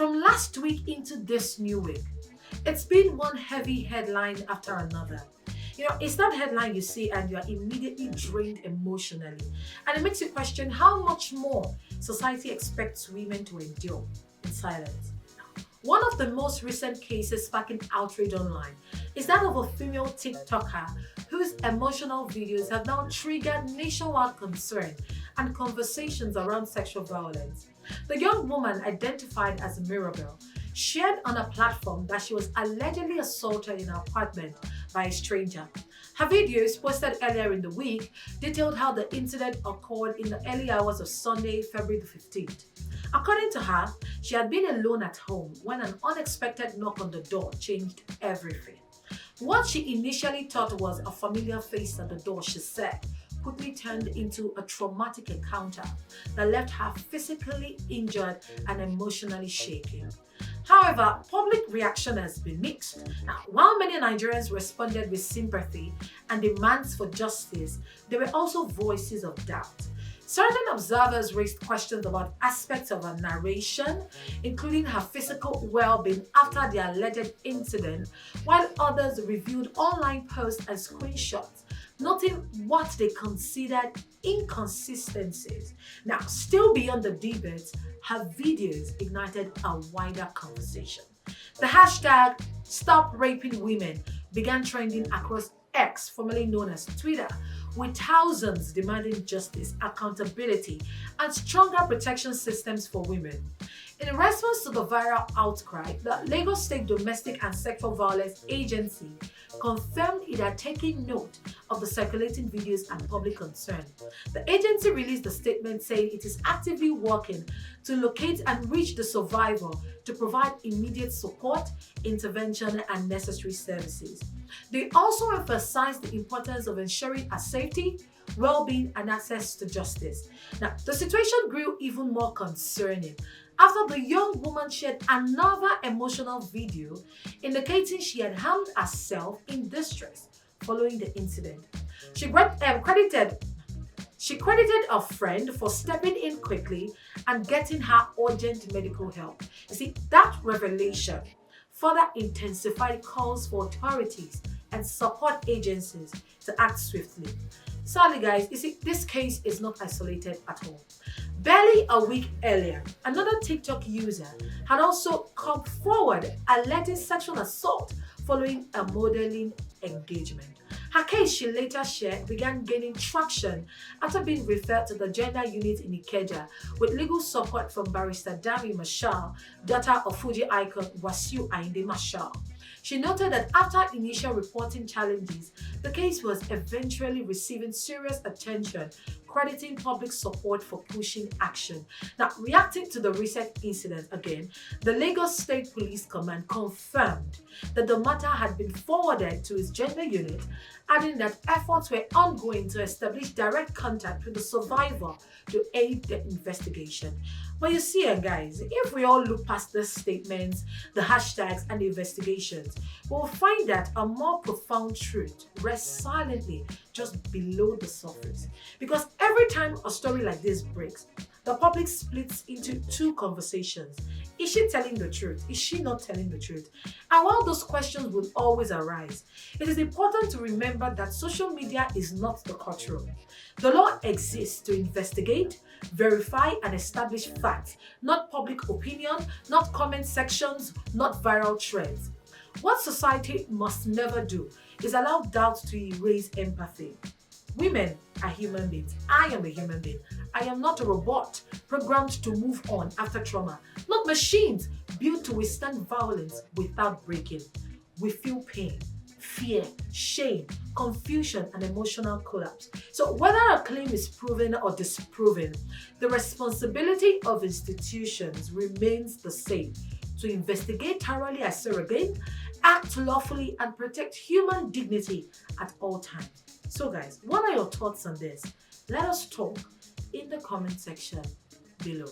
From last week into this new week, it's been one heavy headline after another. It's that headline you see and you are immediately drained emotionally. And it makes you question how much more society expects women to endure in silence. One of the most recent cases sparking outrage online is that of a female TikToker whose emotional videos have now triggered nationwide concern and conversations around sexual violence. The young woman, identified as Mirabel, shared on a platform that she was allegedly assaulted in her apartment by a stranger. Her videos, posted earlier in the week, detailed how the incident occurred in the early hours of Sunday, February the 15th. According to her, she had been alone at home when an unexpected knock on the door changed everything. What she initially thought was a familiar face at the door, she said, quickly turned into a traumatic encounter that left her physically injured and emotionally shaken. However, public reaction has been mixed. Now, while many Nigerians responded with sympathy and demands for justice, there were also voices of doubt. Certain observers raised questions about aspects of her narration, including her physical well-being after the alleged incident, while others reviewed online posts and screenshots, noting what they considered inconsistencies. Now, still beyond the debates, her videos ignited a wider conversation. The hashtag Stop Raping Women began trending across X, formerly known as Twitter, with thousands demanding justice, accountability, and stronger protection systems for women. In response to the viral outcry, the Lagos State Domestic and Sexual Violence Agency confirmed it had taken note of the circulating videos and public concern. The agency released a statement saying it is actively working to locate and reach the survivor to provide immediate support, intervention, and necessary services. They also emphasized the importance of ensuring her safety, well-being, and access to justice. Now, the situation grew even more concerning after the young woman shared another emotional video indicating she had harmed herself in distress following the incident. She credited a friend for stepping in quickly and getting her urgent medical help. You see, that revelation further intensified calls for authorities and support agencies to act swiftly. Sadly, guys, you see, this case is not isolated at all. Barely a week earlier, another TikTok user had also come forward alleging sexual assault following a modeling engagement. Her case, she later shared, began gaining traction after being referred to the gender unit in Ikeja with legal support from barrister Dami Marshall, daughter of Fuji icon Wasiu Ayinde Marshall. She noted that after initial reporting challenges, the case was eventually receiving serious attention, crediting public support for pushing action. Now, reacting to the recent incident again, the Lagos State Police Command confirmed that the matter had been forwarded to its gender unit, adding that efforts were ongoing to establish direct contact with the survivor to aid the investigation. But you see, guys, if we all look past the statements, the hashtags, and the investigations, we'll find that a more profound truth rests silently just below the surface. Because every time a story like this breaks, the public splits into two conversations. Is she telling the truth? Is she not telling the truth? And while those questions will always arise, it is important to remember that social media is not the courtroom. The law exists to investigate, verify, and establish facts, not public opinion, not comment sections, not viral trends. What society must never do is allow doubt to erase empathy. Women are human beings. I am a human being. I am not a robot programmed to move on after trauma, not machines built to withstand violence without breaking. We feel pain, fear, shame, confusion, and emotional collapse. So whether a claim is proven or disproven, the responsibility of institutions remains the same: to investigate thoroughly, I say again, act lawfully, and protect human dignity at all times. So guys, what are your thoughts on this? Let us talk in the comment section below.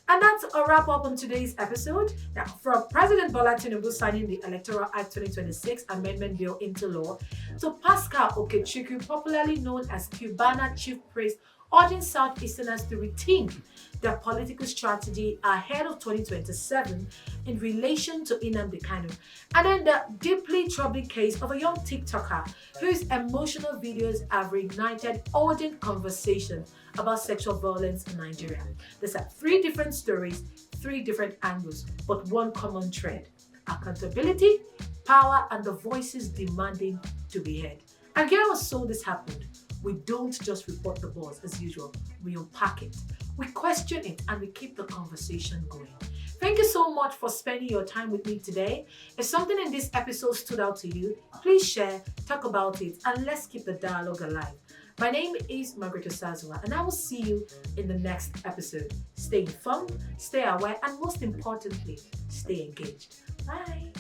And that's a wrap up on today's episode. Now, from President Bola Tinubu signing the Electoral Act 2026 Amendment Bill into law, to Pascal Okechukwu, popularly known as Cubana Chief Priest urging Southeasterners to rethink their political strategy ahead of 2027 in relation to Nnamdi Kanu. And then the deeply troubling case of a young TikToker whose emotional videos have reignited urgent conversation about sexual violence in Nigeria. There's three different stories, three different angles, but one common thread: accountability, power, and the voices demanding to be heard. And here was so this happened. We don't just report the buzz as usual, we unpack it, we question it, and we keep the conversation going. Thank you so much for spending your time with me today. If something in this episode stood out to you, please share, talk about it, and let's keep the dialogue alive. My name is Margaret Osazua, and I will see you in the next episode. Stay informed, stay aware, and most importantly, stay engaged. Bye.